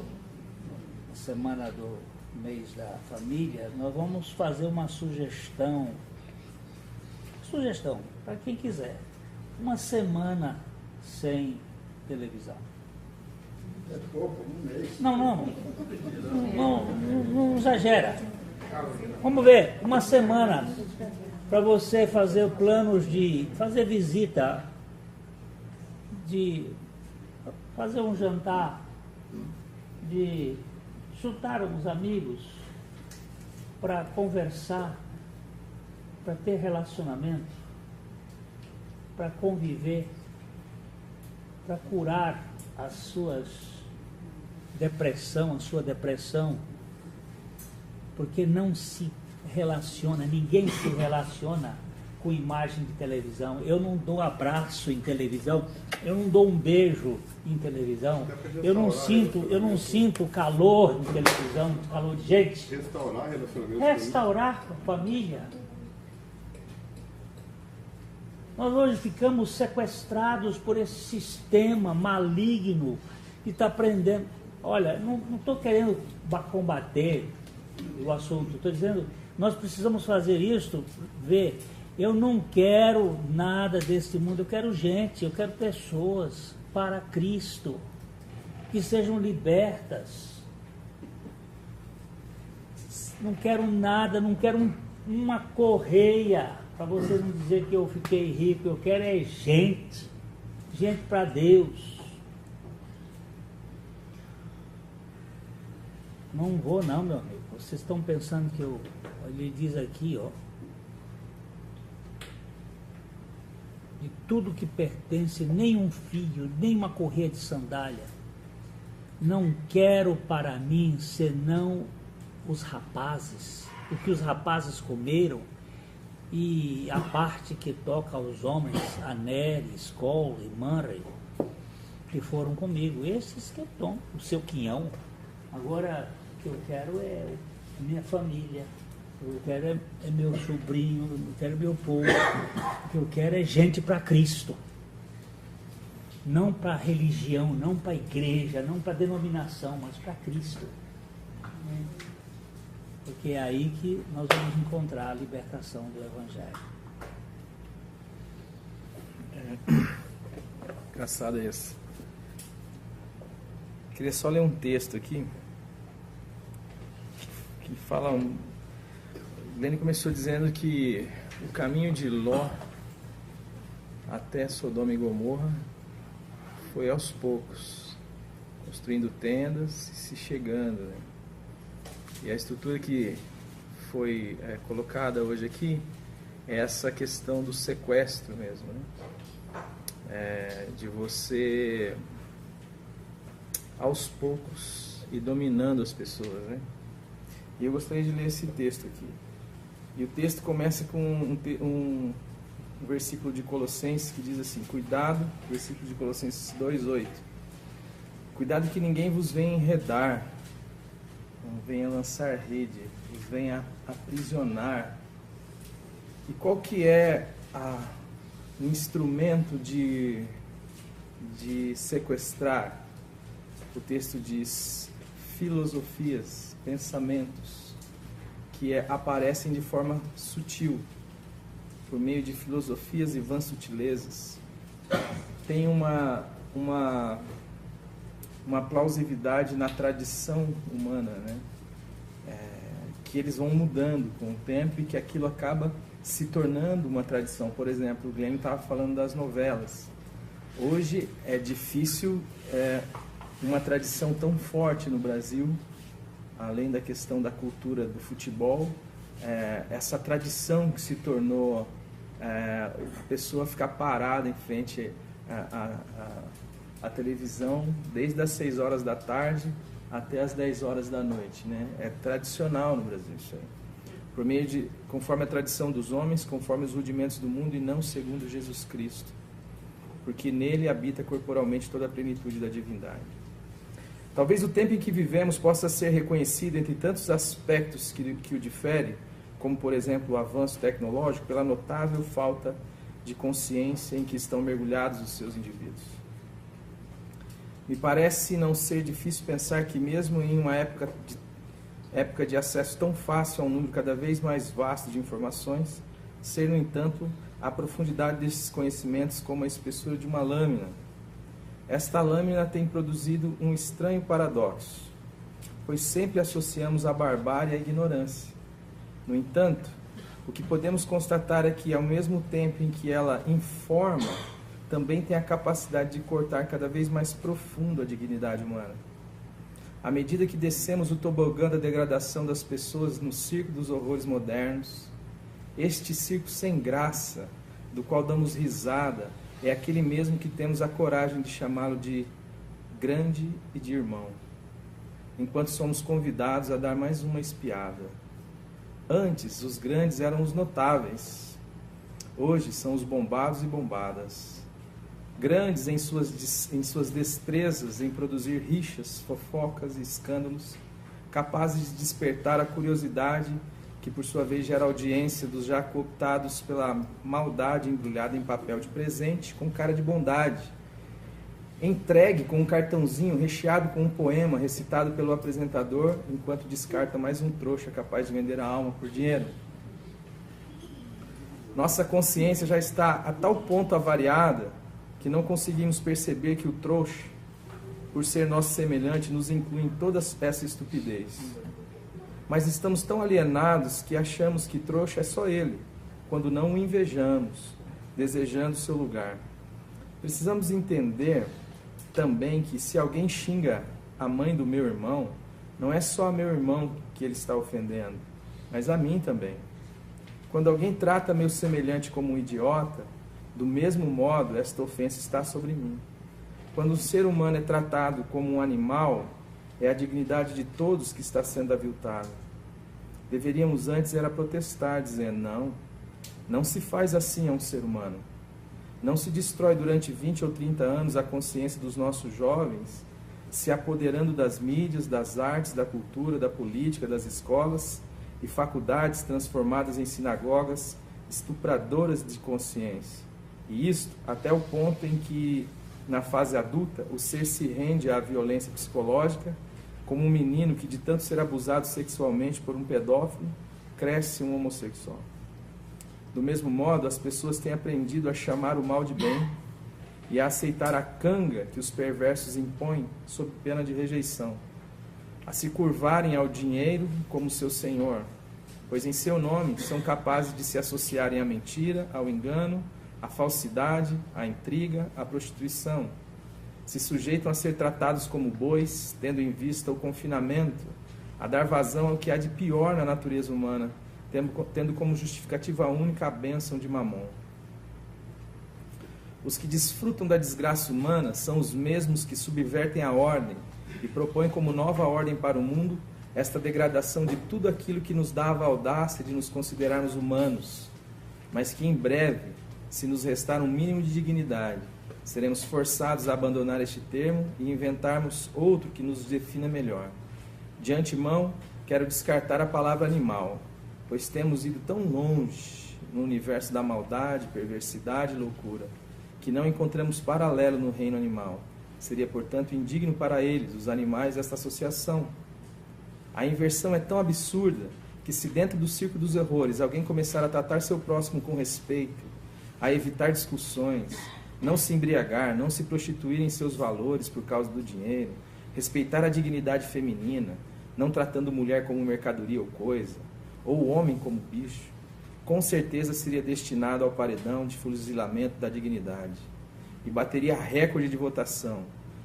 na semana do mês da família, nós vamos fazer uma sugestão para quem quiser, uma semana sem televisão. É pouco, um mês. Não exagera. Vamos ver, uma semana para você fazer planos de fazer visita, de fazer um jantar, de juntar uns amigos para conversar, para ter relacionamento, para conviver, para curar a sua depressão, porque não se relaciona, ninguém se relaciona com imagem de televisão. Eu não dou abraço em televisão, eu não dou um beijo em televisão, eu não sinto calor em televisão, calor de gente. Restaurar relacionamento. Restaurar com a família. Nós hoje ficamos sequestrados por esse sistema maligno que está prendendo. Olha, não estou querendo combater o assunto, estou dizendo, nós precisamos fazer isso, ver. Eu não quero nada desse mundo, eu quero gente, eu quero pessoas para Cristo. que sejam libertas. Não quero nada, não quero uma correia para você não dizer que eu fiquei rico. Eu quero é gente para Deus. Não vou não, meu amigo. Vocês estão pensando que ele diz aqui, ó, de tudo que pertence, nem um fio, nem uma correia de sandália, não quero para mim senão os rapazes, o que os rapazes comeram, e a parte que toca aos homens, a Nery, Skoll e Murray, que foram comigo, esses que estão, o seu quinhão. Agora, o que eu quero é minha família, o que eu quero é meu sobrinho, o que eu quero é meu povo, o que eu quero é gente para Cristo. Não para religião, não para igreja, não para denominação, mas para Cristo. Porque é aí que nós vamos encontrar a libertação do Evangelho. Engraçado isso. Queria só ler um texto aqui que fala. Glenn começou dizendo que o caminho de Ló até Sodoma e Gomorra foi aos poucos, construindo tendas e se chegando, né? E a estrutura que foi colocada hoje aqui é essa questão do sequestro mesmo, né? De você aos poucos ir dominando as pessoas, né? E eu gostaria de ler esse texto aqui. E o texto começa com um versículo de Colossenses que diz assim: cuidado, versículo de Colossenses 2:8, cuidado que ninguém vos venha enredar, não venha lançar rede, vos venha aprisionar. E qual que é o instrumento de sequestrar? O texto diz filosofias, pensamentos, que aparecem de forma sutil, por meio de filosofias e vãs sutilezas. Tem uma plausibilidade na tradição humana, né? Que eles vão mudando com o tempo e que aquilo acaba se tornando uma tradição. Por exemplo, o Glenn estava falando das novelas. Hoje é difícil uma tradição tão forte no Brasil, além da questão da cultura do futebol, essa tradição que se tornou a pessoa ficar parada em frente à televisão desde as 6 horas da tarde até as 10 horas da noite, né? É tradicional no Brasil isso aí. Por meio conforme a tradição dos homens, conforme os rudimentos do mundo e não segundo Jesus Cristo, porque nele habita corporalmente toda a plenitude da divindade. Talvez o tempo em que vivemos possa ser reconhecido entre tantos aspectos que o difere, como por exemplo o avanço tecnológico, pela notável falta de consciência em que estão mergulhados os seus indivíduos. Me parece não ser difícil pensar que mesmo em uma época de acesso tão fácil a um número cada vez mais vasto de informações, ser, no entanto, a profundidade desses conhecimentos como a espessura de uma lâmina. Esta lâmina tem produzido um estranho paradoxo, pois sempre associamos a barbárie à ignorância. No entanto, o que podemos constatar é que, ao mesmo tempo em que ela informa, também tem a capacidade de cortar cada vez mais profundo a dignidade humana. À medida que descemos o tobogã da degradação das pessoas no circo dos horrores modernos, este circo sem graça, do qual damos risada, é aquele mesmo que temos a coragem de chamá-lo de grande e de irmão, enquanto somos convidados a dar mais uma espiada. Antes, os grandes eram os notáveis. Hoje são os bombados e bombadas. Grandes em suas destrezas em produzir rixas, fofocas e escândalos, capazes de despertar a curiosidade, que por sua vez gera audiência dos já cooptados pela maldade embrulhada em papel de presente, com cara de bondade, entregue com um cartãozinho recheado com um poema recitado pelo apresentador, enquanto descarta mais um trouxa capaz de vender a alma por dinheiro. Nossa consciência já está a tal ponto avariada que não conseguimos perceber que o trouxa por ser nosso semelhante, nos inclui em toda essa estupidez. Mas estamos tão alienados que achamos que trouxa é só ele, quando não o invejamos, desejando seu lugar. Precisamos entender também que se alguém xinga a mãe do meu irmão, não é só a meu irmão que ele está ofendendo, mas a mim também. Quando alguém trata meu semelhante como um idiota, do mesmo modo esta ofensa está sobre mim. Quando um ser humano é tratado como um animal, é a dignidade de todos que está sendo aviltada. Deveríamos antes era protestar, dizendo, não se faz assim a um ser humano. Não se destrói durante 20 ou 30 anos a consciência dos nossos jovens, se apoderando das mídias, das artes, da cultura, da política, das escolas e faculdades transformadas em sinagogas estupradoras de consciência. E isto até o ponto em que, na fase adulta, o ser se rende à violência psicológica, como um menino que, de tanto ser abusado sexualmente por um pedófilo, cresce um homossexual. Do mesmo modo, as pessoas têm aprendido a chamar o mal de bem e a aceitar a canga que os perversos impõem sob pena de rejeição, a se curvarem ao dinheiro como seu senhor, pois em seu nome são capazes de se associarem à mentira, ao engano, à falsidade, à intriga, à prostituição. Se sujeitam a ser tratados como bois, tendo em vista o confinamento, a dar vazão ao que há de pior na natureza humana, tendo como justificativa única a bênção de Mamon. Os que desfrutam da desgraça humana são os mesmos que subvertem a ordem e propõem como nova ordem para o mundo esta degradação de tudo aquilo que nos dava a audácia de nos considerarmos humanos, mas que em breve, se nos restar um mínimo de dignidade, seremos forçados a abandonar este termo e inventarmos outro que nos defina melhor. De antemão, quero descartar a palavra animal, pois temos ido tão longe no universo da maldade, perversidade e loucura, que não encontramos paralelo no reino animal. Seria, portanto, indigno para eles, os animais, esta associação. A inversão é tão absurda que, se dentro do circo dos horrores alguém começar a tratar seu próximo com respeito, a evitar discussões, não se embriagar, não se prostituir em seus valores por causa do dinheiro, respeitar a dignidade feminina, não tratando mulher como mercadoria ou coisa, ou o homem como bicho, com certeza seria destinado ao paredão de fuzilamento da dignidade e bateria recorde de votação,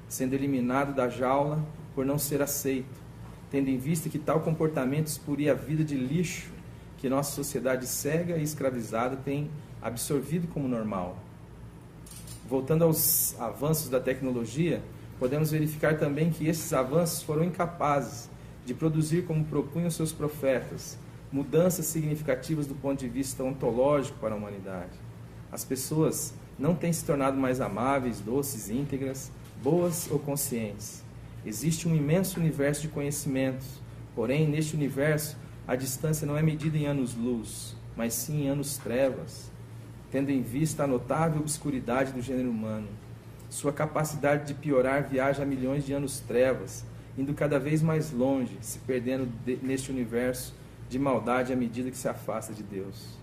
sendo eliminado da jaula por não ser aceito, tendo em vista que tal comportamento expuria a vida de lixo que nossa sociedade cega e escravizada tem absorvido como normal. Voltando aos avanços da tecnologia, podemos verificar também que esses avanços foram incapazes de produzir, como propunham seus profetas, mudanças significativas do ponto de vista ontológico para a humanidade. As pessoas não têm se tornado mais amáveis, doces, íntegras, boas ou conscientes. Existe um imenso universo de conhecimentos, porém, neste universo, a distância não é medida em anos-luz, mas sim em anos-trevas, tendo em vista a notável obscuridade do gênero humano. Sua capacidade de piorar viaja a milhões de anos-trevas, indo cada vez mais longe, se perdendo neste universo de maldade à medida que se afasta de Deus.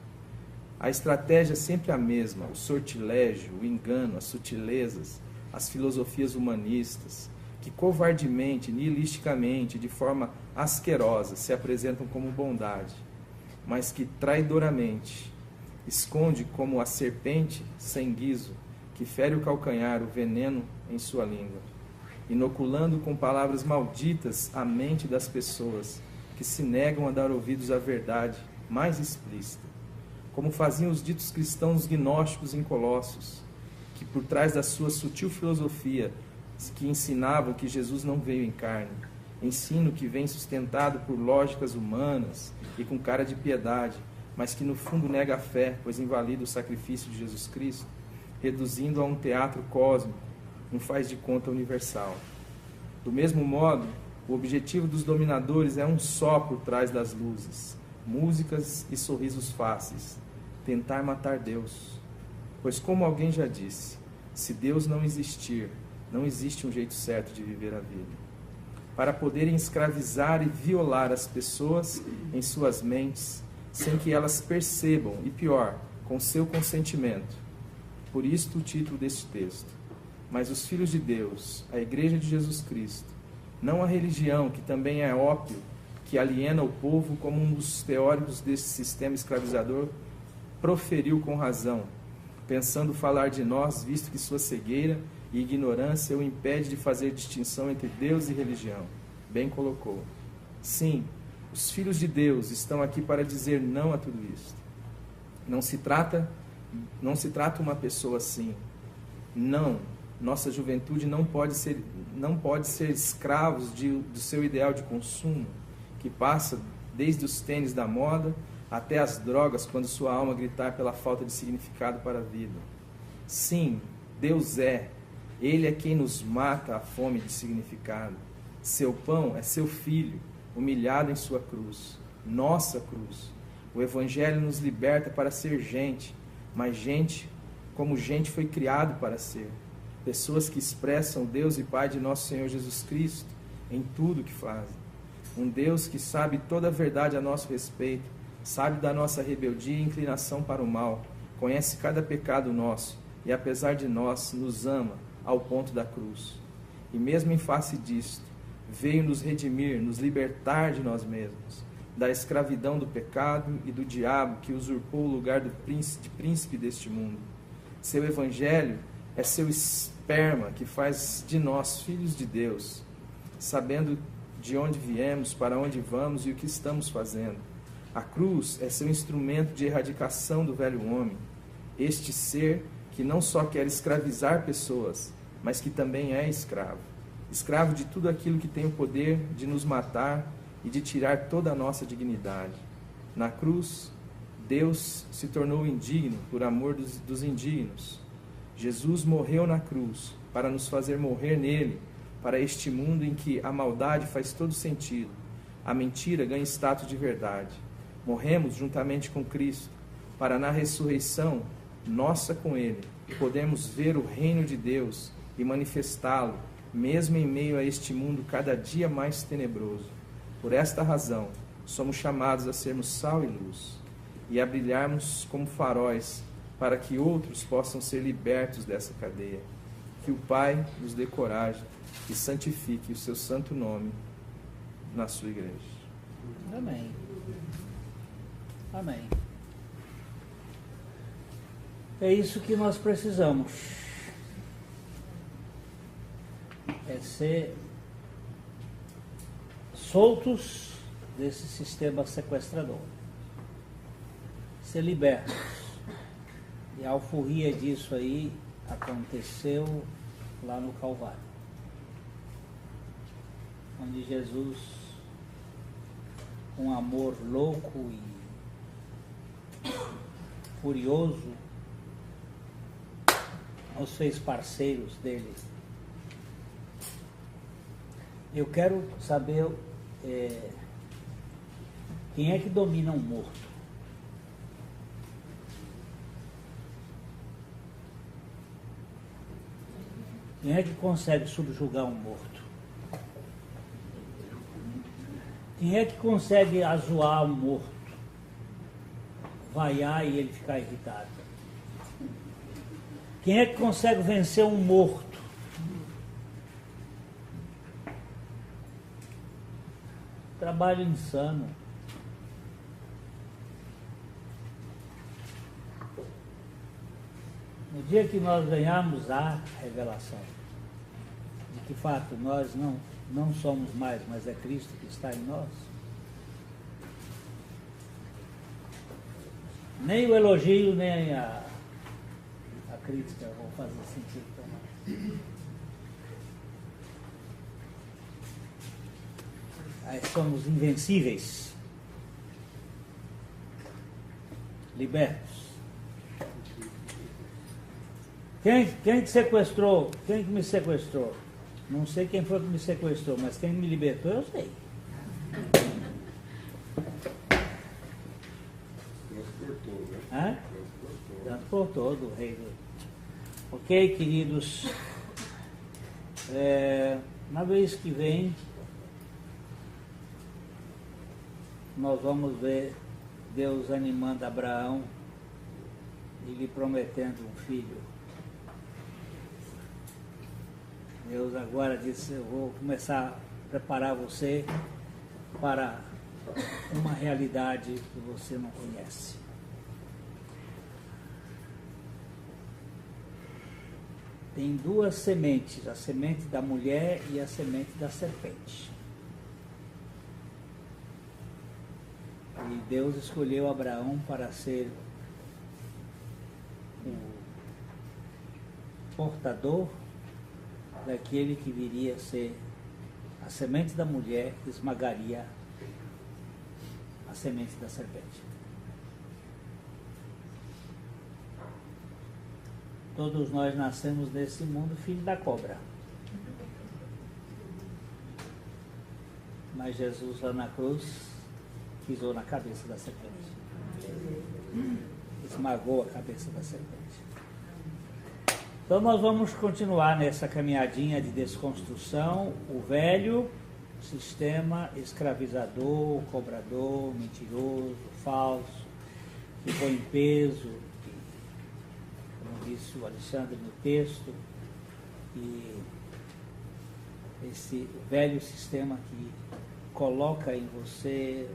A estratégia é sempre a mesma, o sortilégio, o engano, as sutilezas, as filosofias humanistas, que covardemente, nihilisticamente, de forma asquerosa, se apresentam como bondade, mas que traidoramente esconde como a serpente sem guizo, que fere o calcanhar, o veneno em sua língua, inoculando com palavras malditas a mente das pessoas que se negam a dar ouvidos à verdade mais explícita, como faziam os ditos cristãos gnósticos em Colossos, que por trás da sua sutil filosofia, que ensinavam que Jesus não veio em carne, ensino que vem sustentado por lógicas humanas e com cara de piedade, mas que no fundo nega a fé, pois invalida o sacrifício de Jesus Cristo, reduzindo a um teatro cósmico, um faz de conta universal. Do mesmo modo, o objetivo dos dominadores é um só por trás das luzes, músicas e sorrisos fáceis, tentar matar Deus. Pois, como alguém já disse, se Deus não existir, não existe um jeito certo de viver a vida. Para poderem escravizar e violar as pessoas em suas mentes, sem que elas percebam, e pior, com seu consentimento. Por isto o título deste texto. mas os filhos de Deus, a igreja de Jesus Cristo, não a religião, que também é ópio, que aliena o povo, como um dos teóricos desse sistema escravizador proferiu com razão, pensando falar de nós, visto que sua cegueira e ignorância o impede de fazer distinção entre Deus e religião. Bem colocou. Sim, os filhos de Deus estão aqui para dizer não a tudo isto. Não se trata uma pessoa assim. Não, nossa juventude não pode ser escravos do seu ideal de consumo, que passa desde os tênis da moda até as drogas, quando sua alma gritar pela falta de significado para a vida. Sim, Deus Ele é quem nos mata a fome de significado. Seu pão é seu filho, humilhado em sua cruz, nossa cruz. O Evangelho nos liberta para ser gente, mas gente como gente foi criado para ser. Pessoas que expressam Deus e Pai de nosso Senhor Jesus Cristo em tudo que fazem. Um Deus que sabe toda a verdade a nosso respeito, sabe da nossa rebeldia e inclinação para o mal, conhece cada pecado nosso e, apesar de nós, nos ama ao ponto da cruz. E mesmo em face disto, veio nos redimir, nos libertar de nós mesmos, da escravidão do pecado e do diabo que usurpou o lugar de príncipe deste mundo. Seu Evangelho é seu esperma que faz de nós filhos de Deus, sabendo de onde viemos, para onde vamos e o que estamos fazendo. A cruz é seu instrumento de erradicação do velho homem, este ser que não só quer escravizar pessoas, mas que também é escravo. Escravo de tudo aquilo que tem o poder de nos matar e de tirar toda a nossa dignidade. Na cruz, Deus se tornou indigno por amor dos indignos. Jesus morreu na cruz para nos fazer morrer nele, para este mundo em que a maldade faz todo sentido, a mentira ganha status de verdade. Morremos juntamente com Cristo, para na ressurreição, nossa com Ele, podemos ver o reino de Deus e manifestá-lo, mesmo em meio a este mundo cada dia mais tenebroso. Por esta razão, somos chamados a sermos sal e luz, e a brilharmos como faróis, para que outros possam ser libertos dessa cadeia. Que o Pai nos dê coragem e santifique o seu santo nome na sua igreja. Amém. Amém. É isso que nós precisamos. É ser soltos desse sistema sequestrador. Ser libertos. E a alforria disso aí aconteceu lá no Calvário, onde Jesus, com amor louco e furioso, nos fez parceiros dele. Eu quero saber quem é que domina um morto. Quem é que consegue subjugar um morto? Quem é que consegue azoar um morto? Vaiar e ele ficar irritado? Quem é que consegue vencer um morto? Trabalho insano. No dia que nós ganharmos a revelação de que, de fato, nós não somos mais, mas é Cristo que está em nós, nem o elogio, nem a crítica vão fazer sentido para nós. Aí somos invencíveis, libertos. Quem que sequestrou? Quem que me sequestrou? Não sei quem foi que me sequestrou, mas quem me libertou eu sei. Transportou, né? Transportou do rei. Ok, queridos? Na vez que vem, nós vamos ver Deus animando Abraão e lhe prometendo um filho. Deus agora disse, eu vou começar a preparar você para uma realidade que você não conhece. Tem duas sementes, a semente da mulher e a semente da serpente. E Deus escolheu Abraão para ser o portador daquele que viria a ser a semente da mulher que esmagaria a semente da serpente. Todos nós nascemos nesse mundo filho da cobra. Mas Jesus lá na cruz pisou na cabeça da serpente. Esmagou a cabeça da serpente. Então nós vamos continuar nessa caminhadinha de desconstrução. O velho sistema escravizador, cobrador, mentiroso, falso, que põe peso, como disse o Alexandre no texto, e esse velho sistema que coloca em você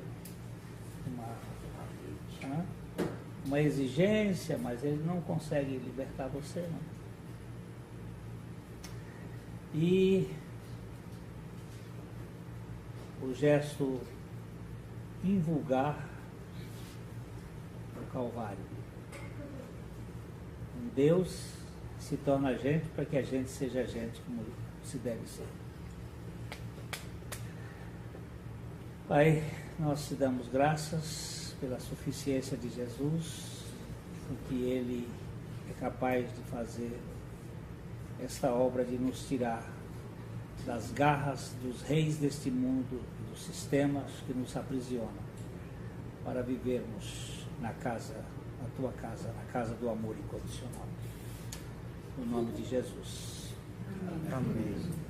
uma exigência, mas ele não consegue libertar você, não. E o gesto invulgar do Calvário. Um Deus se torna gente para que a gente seja gente como se deve ser. Pai, nós te damos graças pela suficiência de Jesus, porque Ele é capaz de fazer esta obra de nos tirar das garras dos reis deste mundo, dos sistemas que nos aprisionam, para vivermos na casa, na tua casa, na casa do amor incondicional. No nome de Jesus. Amém.